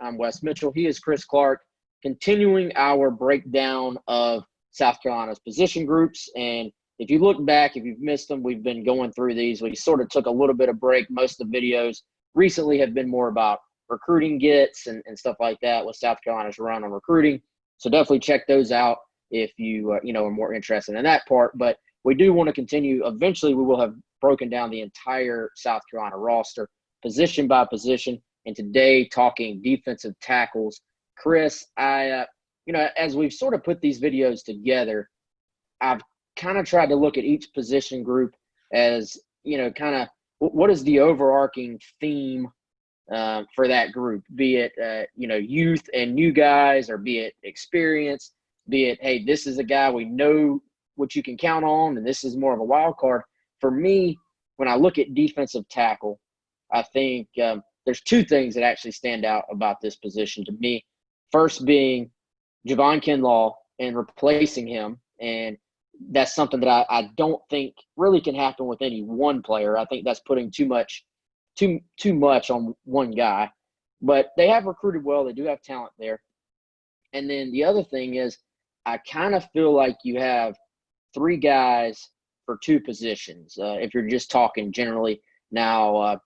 I'm Wes Mitchell. He is Chris Clark, continuing our breakdown of South Carolina's position groups. And if you look back, if you've missed them, we've been going through these. We sort of took a little bit of break. Most of the videos recently have been more about recruiting gets and stuff like that with South Carolina's run on recruiting. So definitely check those out if you are more interested in that part. But we do want to continue. Eventually, we will have broken down the entire South Carolina roster, position by position. And today, talking defensive tackles. Chris, as we've sort of put these videos together, I've kind of tried to look at each position group as, kind of what is the overarching theme for that group, be it, youth and new guys, or be it experience, be it, hey, this is a guy we know what you can count on, and this is more of a wild card. For me, when I look at defensive tackle, I think there's two things that actually stand out about this position to me. First being Javon Kinlaw and replacing him, and that's something that I don't think really can happen with any one player. I think that's putting too much on one guy. But they have recruited well. They do have talent there. And then the other thing is, I kind of feel like you have three guys for two positions, if you're just talking generally. Now,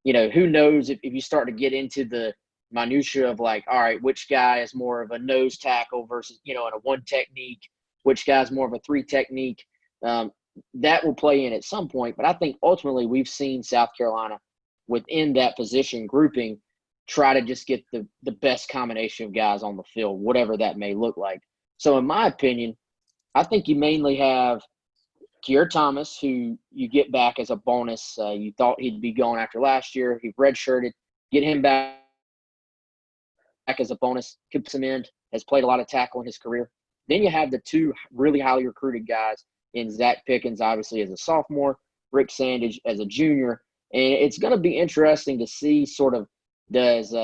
who knows if you start to get into the minutia of like, all right, which guy is more of a nose tackle versus, in a one technique, which guy's more of a three technique, that will play in at some point. But I think ultimately we've seen South Carolina within that position grouping try to just get the best combination of guys on the field, whatever that may look like. So in my opinion, I think you mainly have Keir Thomas, who you get back as a bonus. You thought he'd be going after last year. He redshirted. Get him back as a bonus. Keeps him in. Has played a lot of tackle in his career. Then you have the two really highly recruited guys in Zach Pickens, obviously as a sophomore, Rick Sandage as a junior. And it's going to be interesting to see sort of does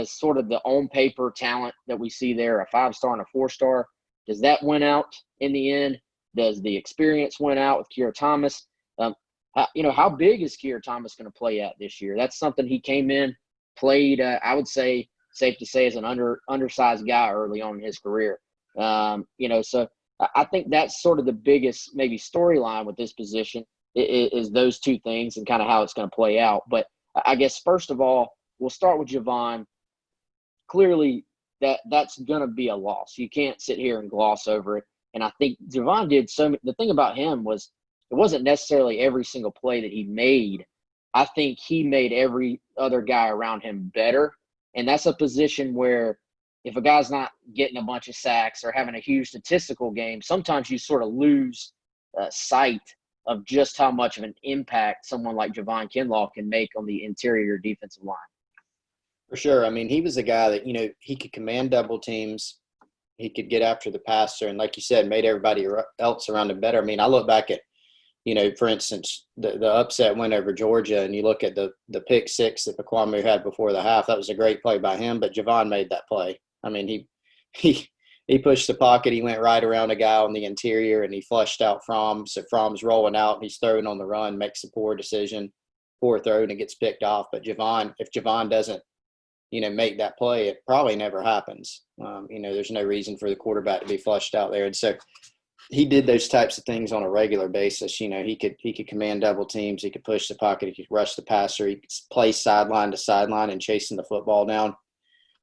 sort of the on-paper talent that we see there, a 5-star and a 4-star, does that win out in the end? Does the experience win out with Keir Thomas? How big is Keir Thomas going to play at this year? That's something he came in, played, I would say, safe to say, as an undersized guy early on in his career. So I think that's sort of the biggest maybe storyline with this position is those two things and kind of how it's going to play out. But I guess first of all, we'll start with Javon. Clearly, that's going to be a loss. You can't sit here and gloss over it. And I think Javon did the thing about him was it wasn't necessarily every single play that he made. I think he made every other guy around him better. And that's a position where if a guy's not getting a bunch of sacks or having a huge statistical game, sometimes you sort of lose sight of just how much of an impact someone like Javon Kinlaw can make on the interior defensive line. For sure. I mean, he was a guy that, he could command double teams. He could get after the passer. And like you said, made everybody else around him better. I mean, I look back at, for instance, the upset win over Georgia, and you look at the pick six that Acclimation had before the half. That was a great play by him, but Javon made that play. I mean, he pushed the pocket. He went right around a guy on the interior, and he flushed out Fromm. So Fromm's rolling out, and he's throwing on the run, makes a poor decision, poor throw, and it gets picked off. But if Javon doesn't, make that play, it probably never happens. There's no reason for the quarterback to be flushed out there. And so he did those types of things on a regular basis. He could command double teams. He could push the pocket. He could rush the passer. He could play sideline to sideline and chasing the football down.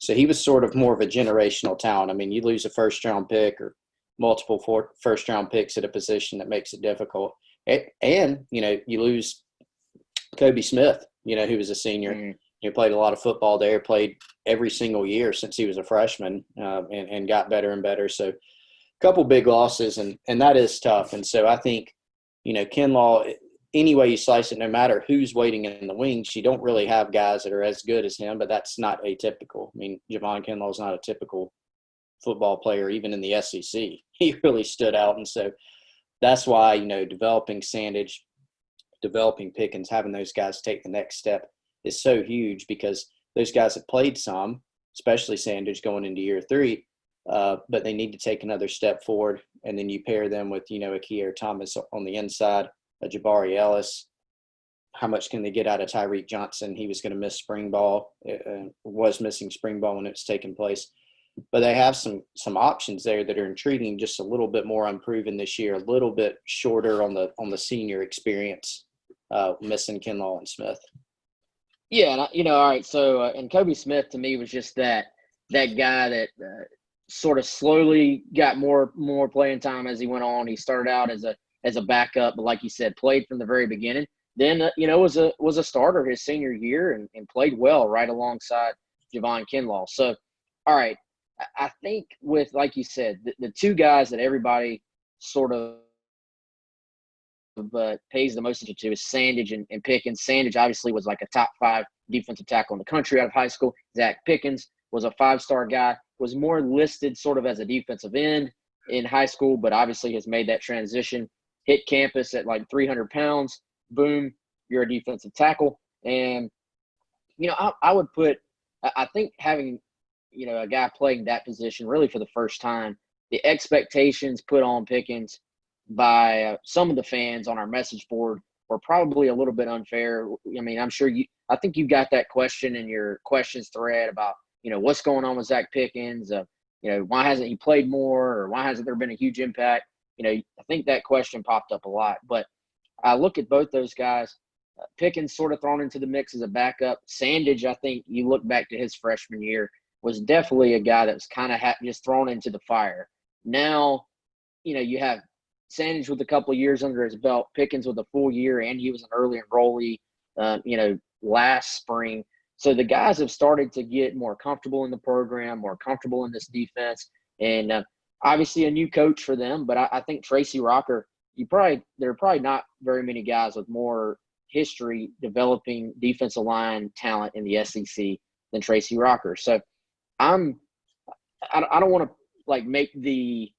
So he was sort of more of a generational talent. I mean, you lose a first-round pick or multiple first-round picks at a position that makes it difficult. And you lose Kobe Smith, who was a senior. Mm-hmm. He played a lot of football there, played every single year since he was a freshman, and got better and better. So a couple big losses, and that is tough. And so I think, Kinlaw, any way you slice it, no matter who's waiting in the wings, you don't really have guys that are as good as him, but that's not atypical. I mean, Javon Kinlaw is not a typical football player, even in the SEC. He really stood out. And so that's why, developing Sandage, developing Pickens, having those guys take the next step is so huge, because those guys have played some, especially Sandage going into year 3, but they need to take another step forward. And then you pair them with, a Keir Thomas on the inside, a Jabari Ellis, how much can they get out of Tyreek Johnson? He was going to miss spring ball, was missing spring ball when it's taking place. But they have some options there that are intriguing, just a little bit more unproven this year, a little bit shorter on the senior experience, missing Kinlaw and Smith. Yeah, and all right. So, and Kobe Smith to me was just that guy that sort of slowly got more playing time as he went on. He started out as a backup, but like you said, played from the very beginning. Then was a starter his senior year and played well right alongside Javon Kinlaw. So, all right, I think with, like you said, the two guys that everybody sort of pays the most attention to is Sandage and Pickens. Sandage obviously was like a top 5 defensive tackle in the country out of high school. Zach Pickens was a 5-star guy, was more listed sort of as a defensive end in high school, but obviously has made that transition, hit campus at like 300 pounds. Boom, you're a defensive tackle. And, I would put – I think having, a guy playing that position really for the first time, the expectations put on Pickens by some of the fans on our message board were probably a little bit unfair. I mean, I think you got that question in your questions thread about, what's going on with Zach Pickens? Why hasn't he played more, or why hasn't there been a huge impact? I think that question popped up a lot. But I look at both those guys. Pickens sort of thrown into the mix as a backup. Sandage, I think you look back to his freshman year, was definitely a guy that was kind of just thrown into the fire. Now, you have Sandage with a couple of years under his belt, Pickens with a full year, and he was an early enrollee, last spring. So the guys have started to get more comfortable in the program, more comfortable in this defense, and obviously a new coach for them. But I think Tracy Rocker, there are probably not very many guys with more history developing defensive line talent in the SEC than Tracy Rocker. So I don't want to make the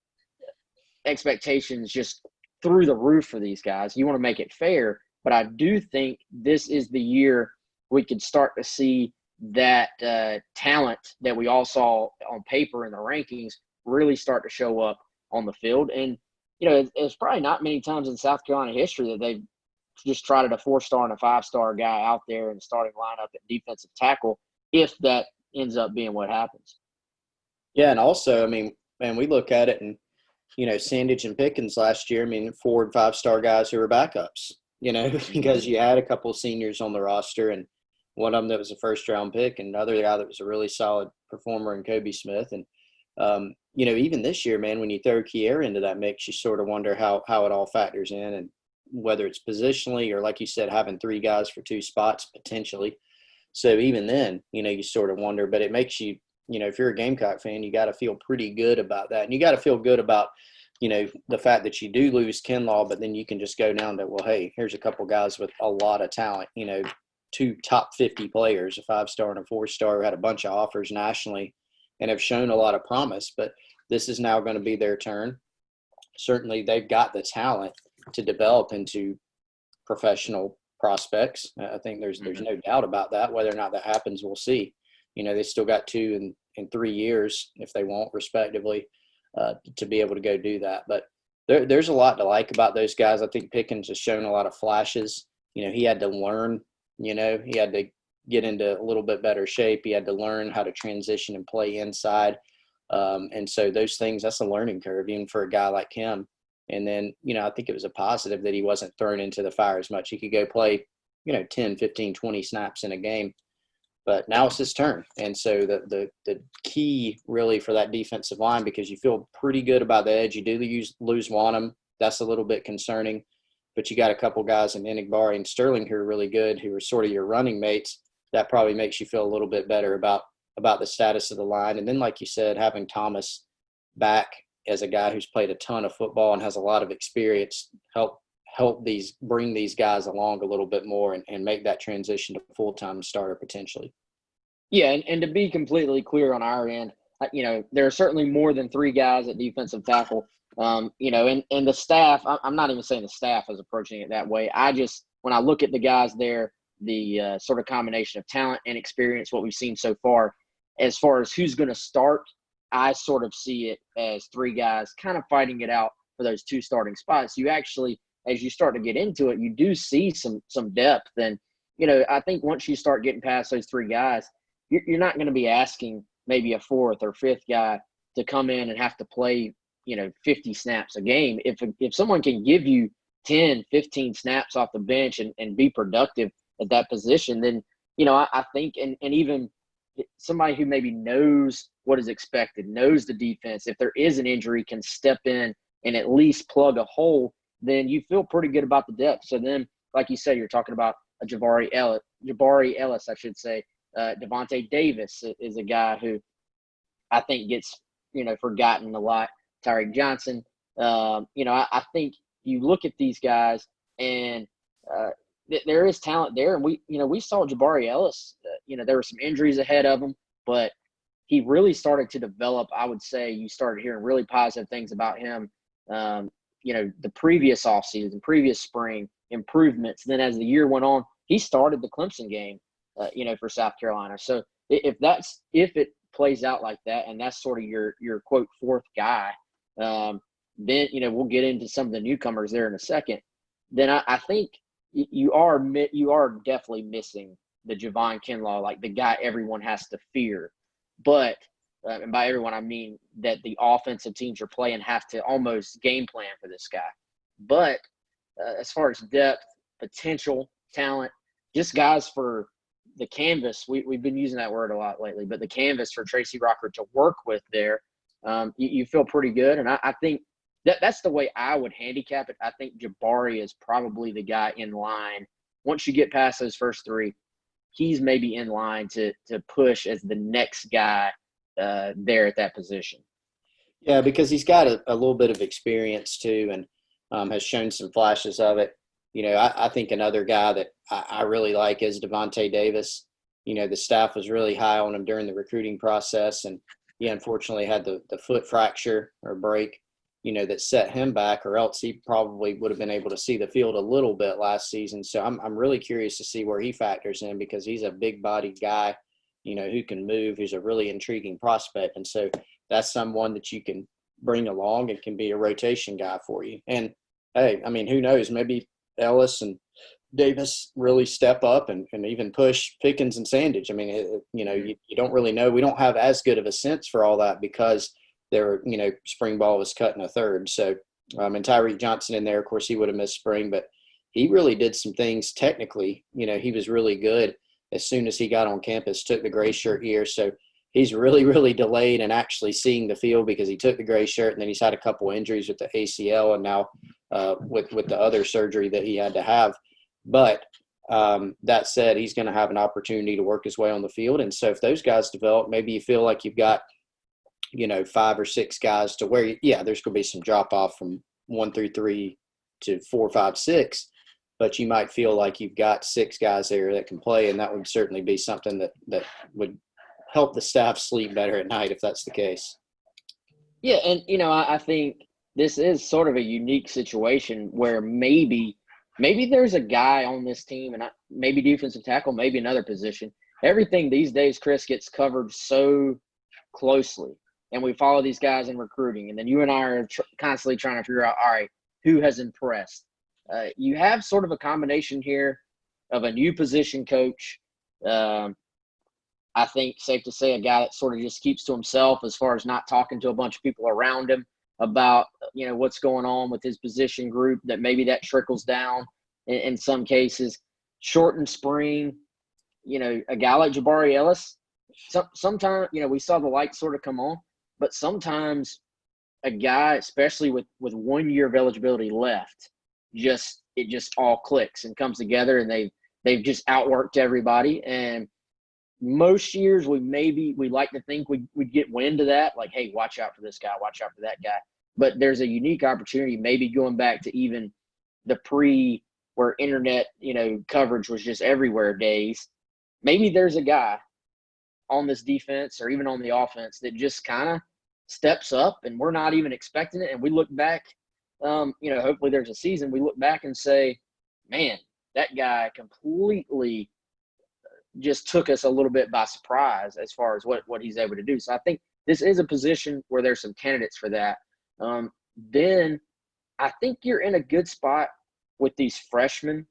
expectations just through the roof for these guys. You want to make it fair, but I do think this is the year we could start to see that talent that we all saw on paper in the rankings really start to show up on the field. And, it's probably not many times in South Carolina history that they've just trotted a 4-star and a 5-star guy out there in the starting lineup at defensive tackle, if that ends up being what happens. Yeah, and also, I mean, man, we look at it and, Sandage and Pickens last year, 4 and 5-star guys who were backups, because you had a couple of seniors on the roster, and one of them that was a first-round pick, and another guy that was a really solid performer in Kobe Smith. And, even this year, man, when you throw Kier into that mix, you sort of wonder how it all factors in, and whether it's positionally or, like you said, having 3 guys for 2 spots potentially. So even then, you sort of wonder, but it makes you, if you're a Gamecock fan, you got to feel pretty good about that. And you got to feel good about, the fact that you do lose Kinlaw, but then you can just go down to, well, hey, here's a couple guys with a lot of talent, 2 top 50 players, a 5-star and a 4-star, who had a bunch of offers nationally and have shown a lot of promise. But this is now going to be their turn. Certainly they've got the talent to develop into professional prospects. I think there's no doubt about that. Whether or not that happens, we'll see. They still got 2 and 3 years, if they want, respectively, to be able to go do that. But there's a lot to like about those guys. I think Pickens has shown a lot of flashes. He had to learn, he had to get into a little bit better shape. He had to learn how to transition and play inside. And so those things, that's a learning curve, even for a guy like him. And then, I think it was a positive that he wasn't thrown into the fire as much. He could go play, 10, 15, 20 snaps in a game. But now it's his turn. And so the key really for that defensive line, because you feel pretty good about the edge, you do lose Wanham. That's a little bit concerning. But you got a couple guys in Enigbari and Sterling who are really good, who are sort of your running mates. That probably makes you feel a little bit better about the status of the line. And then, like you said, having Thomas back as a guy who's played a ton of football and has a lot of experience help bring these guys along a little bit more and make that transition to full-time starter potentially. Yeah, and to be completely clear on our end, there are certainly more than 3 guys at defensive tackle. And the staff, I'm not even saying the staff is approaching it that way. When I look at the guys there, the sort of combination of talent and experience, what we've seen so far as who's going to start, I sort of see it as 3 guys kind of fighting it out for those 2 starting spots. You actually as you start to get into it, you do see some depth. And, I think once you start getting past those three guys, you're not going to be asking maybe a fourth or fifth guy to come in and have to play, 50 snaps a game. If someone can give you 10, 15 snaps off the bench and be productive at that position, then, I think, and even somebody who maybe knows what is expected, knows the defense, if there is an injury, can step in and at least plug a hole, then you feel pretty good about the depth. So then, like you said, you're talking about a Jabari Ellis, I should say. Devontae Davis is a guy who I think gets, forgotten a lot. Tyreek Johnson. I think you look at these guys and there is talent there. And we saw Jabari Ellis, there were some injuries ahead of him, but he really started to develop. I would say you started hearing really positive things about him, the previous offseason, previous spring, improvements. Then as the year went on, he started the Clemson game, for South Carolina. So if it plays out like that, and that's sort of your quote fourth guy, then we'll get into some of the newcomers there in a second. Then I think you are definitely missing the Javon Kinlaw, like the guy everyone has to fear. But and by everyone I mean that the offensive teams you're playing have to almost game plan for this guy. But as far as depth, potential, talent, just guys for the canvas, we've been using that word a lot lately, but the canvas for Tracy Rocker to work with there, you feel pretty good. And I think that's the way I would handicap it. I think Jabari is probably the guy in line. Once you get past those first three, he's maybe in line to push as the next guy there at that position. Yeah, because he's got a little bit of experience too, and has shown some flashes of it. I think another guy that I really like is Devontae Davis. The staff was really high on him during the recruiting process, and he unfortunately had the foot fracture or break, that set him back, or else he probably would have been able to see the field a little bit last season. So I'm really curious to see where he factors in, because he's a big-bodied guy, who can move, who's a really intriguing prospect. And so that's someone that you can bring along and can be a rotation guy for you. And, hey, I mean, who knows, maybe Ellis and Davis really step up and even push Pickens and Sandage. I mean, you don't really know. We don't have as good of a sense for all that because spring ball was cut in a third. So, and Tyreek Johnson in there, of course, he would have missed spring, but he really did some things technically. He was really good as soon as he got on campus, took the gray shirt year. So he's really, really delayed in actually seeing the field because he took the gray shirt and then he's had a couple injuries with the ACL and now with the other surgery that he had to have. But that said, he's going to have an opportunity to work his way on the field. And so if those guys develop, maybe you feel like you've got, 5 or 6 guys to where, there's going to be some drop off from 1 through 3 to 4, 5, 6. But you might feel like you've got 6 guys there that can play, and that would certainly be something that would help the staff sleep better at night if that's the case. Yeah, and, I think this is sort of a unique situation where maybe there's a guy on this team, and maybe defensive tackle, maybe another position. Everything these days, Chris, gets covered so closely, and we follow these guys in recruiting. And then you and I are constantly trying to figure out, all right, who has impressed? You have sort of a combination here of a new position coach. I think safe to say a guy that sort of just keeps to himself as far as not talking to a bunch of people around him about, what's going on with his position group, that maybe that trickles down in some cases. Shortened spring, a guy like Jabari Ellis, sometimes, we saw the light sort of come on, but sometimes a guy, especially with 1 year of eligibility left, it just all clicks and comes together, and they've just outworked everybody. And most years we like to think we'd get wind of that, like, hey, watch out for this guy, watch out for that guy. But there's a unique opportunity, maybe going back to even the where internet, coverage was just everywhere days. Maybe there's a guy on this defense or even on the offense that just kind of steps up and we're not even expecting it. And we look back, hopefully there's a season, we look back and say, man, that guy completely just took us a little bit by surprise as far as what he's able to do. So I think this is a position where there's some candidates for that. Then I think you're in a good spot with these freshmen,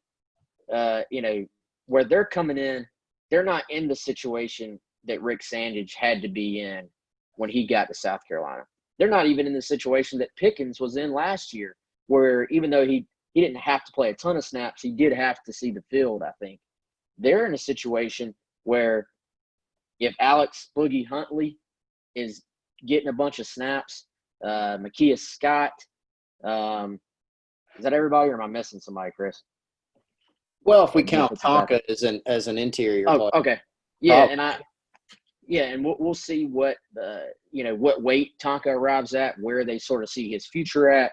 where they're coming in, they're not in the situation that Rick Sandage had to be in when he got to South Carolina. They're not even in the situation that Pickens was in last year, where even though he didn't have to play a ton of snaps, he did have to see the field, I think. They're in a situation where if Alex Boogie Huntley is getting a bunch of snaps, Makia Scott, is that everybody, or am I missing somebody, Chris? Well, if we count Tonka as an interior player. Okay. Yeah, and we'll see what what weight Tonka arrives at, where they sort of see his future at.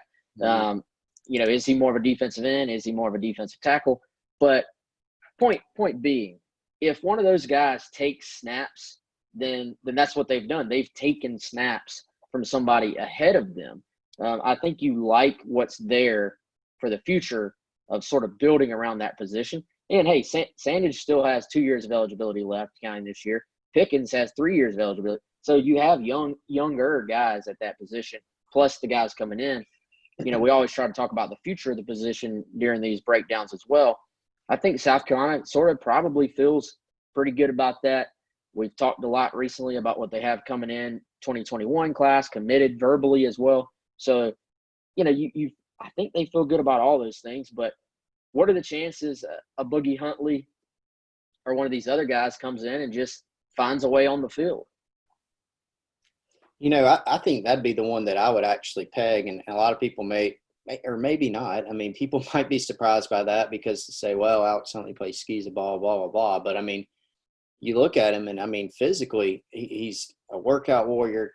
Is he more of a defensive end? Is he more of a defensive tackle? But point being, if one of those guys takes snaps, then that's what they've done. They've taken snaps from somebody ahead of them. I think you like what's there for the future of sort of building around that position. And, hey, Sandage still has 2 years of eligibility left counting this year. Pickens has 3 years of eligibility. So you have younger guys at that position, plus the guys coming in. We always try to talk about the future of the position during these breakdowns as well. I think South Carolina sort of probably feels pretty good about that. We've talked a lot recently about what they have coming in 2021 class, committed verbally as well. So, I think they feel good about all those things. But what are the chances a Boogie Huntley or one of these other guys comes in and just finds a way on the field? I think that'd be the one that I would actually peg, and a lot of people may or maybe not. I mean, people might be surprised by that because to say, well, Alex Huntley plays skis a ball, blah, blah, blah. But, I mean, you look at him, and, I mean, physically, he's a workout warrior.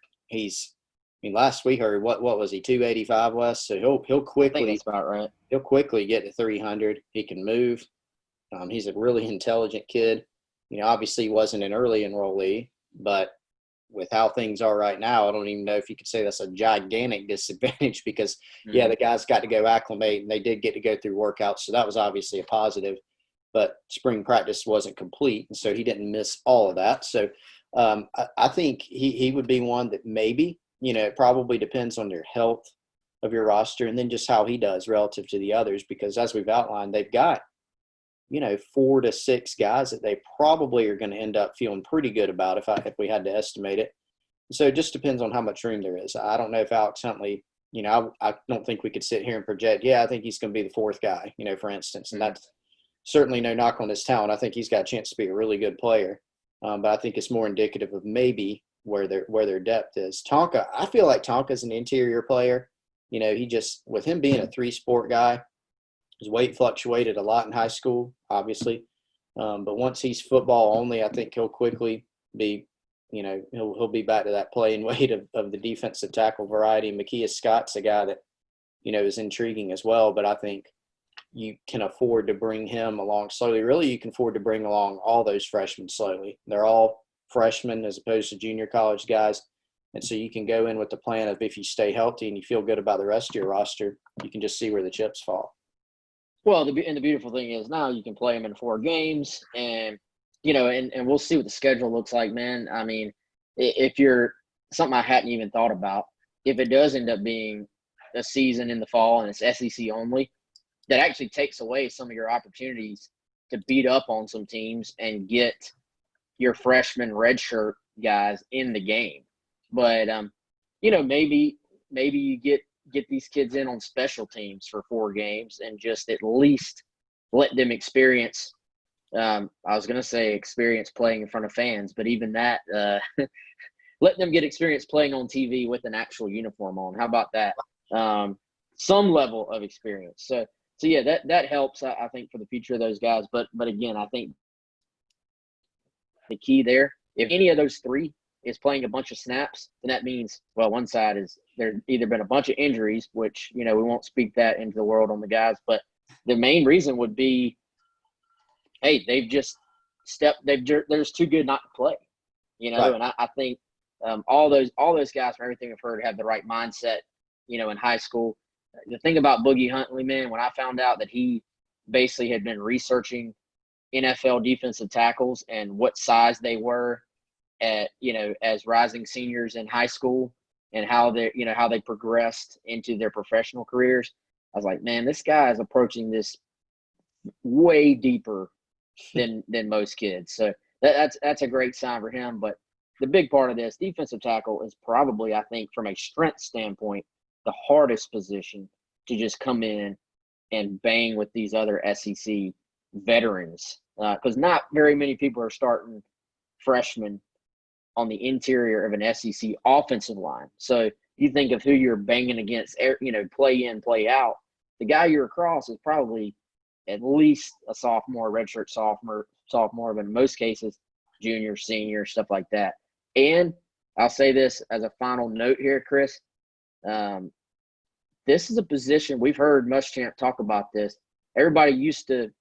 Last we heard, what was he, 285, Wes? So he'll quickly – I think that's about right. He'll quickly get to 300. He can move. He's a really intelligent kid. Obviously he wasn't an early enrollee, but with how things are right now, I don't even know if you could say that's a gigantic disadvantage because, the guys got to go acclimate, and they did get to go through workouts, so that was obviously a positive. But spring practice wasn't complete, and so he didn't miss all of that. So I think he would be one that maybe, it probably depends on your health of your roster and then just how he does relative to the others because as we've outlined, they've got, 4 to 6 guys that they probably are going to end up feeling pretty good about if we had to estimate it. So it just depends on how much room there is. I don't know if Alex Huntley, I don't think we could sit here and project, I think he's going to be the 4th guy, for instance. And that's certainly no knock on his talent. I think he's got a chance to be a really good player. But I think it's more indicative of maybe where their depth is. Tonka, I feel like Tonka's an interior player. He just, with him being a 3-sport guy, his weight fluctuated a lot in high school, obviously. But once he's football only, I think he'll quickly be, he'll be back to that playing weight of the defensive tackle variety. Makia Scott's a guy that, is intriguing as well. But I think you can afford to bring him along slowly. Really, you can afford to bring along all those freshmen slowly. They're all freshmen as opposed to junior college guys. And so you can go in with the plan of if you stay healthy and you feel good about the rest of your roster, you can just see where the chips fall. Well, the beautiful thing is now you can play them in 4 games and, and we'll see what the schedule looks like, man. I mean, if you're something I hadn't even thought about, if it does end up being a season in the fall and it's SEC only, that actually takes away some of your opportunities to beat up on some teams and get your freshman redshirt guys in the game. But, maybe you get these kids in on special teams for 4 games and just at least let them experience experience playing in front of fans, but even that, let them get experience playing on TV with an actual uniform on. How about that? Some level of experience. So yeah, that helps, I think, for the future of those guys. But again, I think the key there, if any of those 3 is playing a bunch of snaps, then that means, well, one side is there's either been a bunch of injuries, which, we won't speak that into the world on the guys, but the main reason would be, hey, they've just they're just too good not to play, Right. And I think all those guys, from everything I've heard, have the right mindset, in high school. The thing about Boogie Huntley, man, when I found out that he basically had been researching NFL defensive tackles and what size they were at, as rising seniors in high school and how they progressed into their professional careers, I was like, man, this guy is approaching this way deeper than most kids. So that's a great sign for him. But the big part of this defensive tackle is probably, I think, from a strength standpoint, the hardest position to just come in and bang with these other SEC veterans, because not very many people are starting freshmen on the interior of an SEC offensive line. So you think of who you're banging against, play in, play out. The guy you're across is probably at least a sophomore, redshirt sophomore, but in most cases, junior, senior, stuff like that. And I'll say this as a final note here, Chris. This is a position we've heard Muschamp talk about this. Everybody used to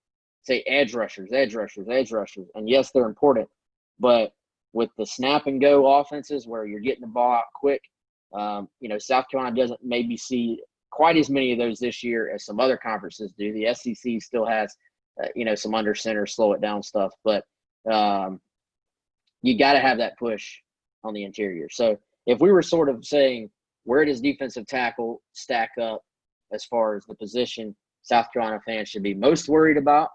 say edge rushers. And yes, they're important. But with the snap and go offenses where you're getting the ball out quick, South Carolina doesn't maybe see quite as many of those this year as some other conferences do. The SEC still has, some under center, slow it down stuff. But you got to have that push on the interior. So if we were sort of saying, where does defensive tackle stack up as far as the position South Carolina fans should be most worried about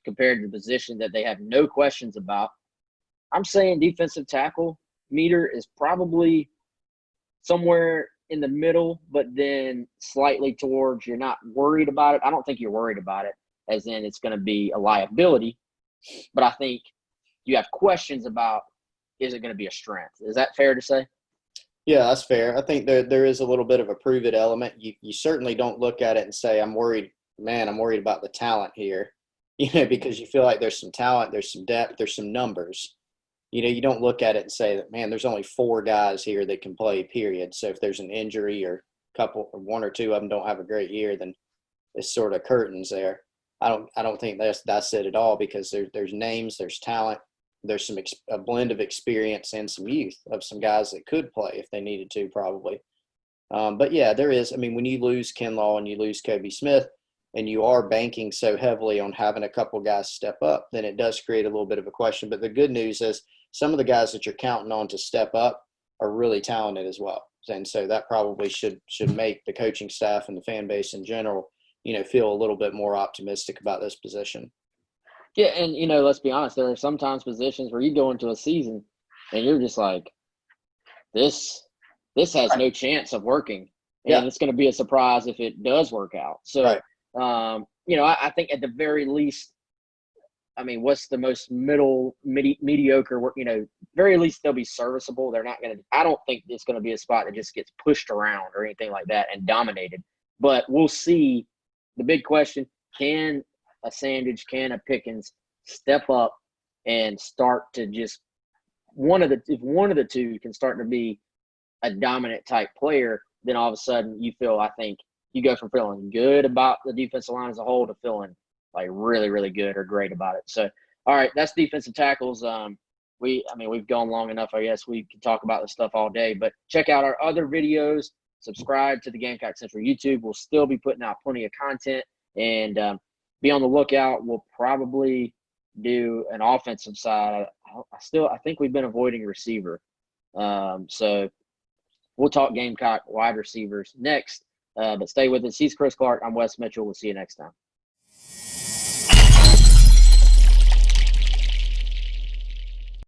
compared to the position that they have no questions about? I'm saying defensive tackle meter is probably somewhere in the middle, but then slightly towards you're not worried about it. I don't think you're worried about it as in it's going to be a liability, but I think you have questions about, is it going to be a strength? Is that fair to say? Yeah, that's fair. I think there is a little bit of a prove it element. You certainly don't look at it and say, I'm worried about the talent here, because you feel like there's some talent, there's some depth, there's some numbers. You don't look at it and say that, man, there's only 4 guys here that can play, period. So if there's an injury or one or two of them don't have a great year, then it's sort of curtains there. I don't think that's it at all, because there's names, there's talent, there's a blend of experience and some youth of some guys that could play if they needed to, probably. But yeah, there is. I mean, when you lose Kinlaw and you lose Kobe Smith, and you are banking so heavily on having a couple guys step up, then it does create a little bit of a question. But the good news is some of the guys that you're counting on to step up are really talented as well. And so that probably should make the coaching staff and the fan base in general, feel a little bit more optimistic about this position. Yeah, and, let's be honest, there are sometimes positions where you go into a season and you're just like, this has no chance of working. And it's going to be a surprise if it does work out. So, I think at the very least, I mean, what's the most mediocre work? Very least they'll be serviceable. They're not going to – I don't think it's going to be a spot that just gets pushed around or anything like that and dominated. But we'll see. The big question, can a Sandage, can a Pickens step up and start to just – if one of the two can start to be a dominant type player, then all of a sudden you feel – I think you go from feeling good about the defensive line as a whole to feeling – like really, really good or great about it. So, all right, that's defensive tackles. We've gone long enough. I guess we can talk about this stuff all day, but check out our other videos. Subscribe to the Gamecock Central YouTube. We'll still be putting out plenty of content, and be on the lookout. We'll probably do an offensive side. I think we've been avoiding receiver. So we'll talk Gamecock wide receivers next. But stay with us. He's Chris Clark. I'm Wes Mitchell. We'll see you next time.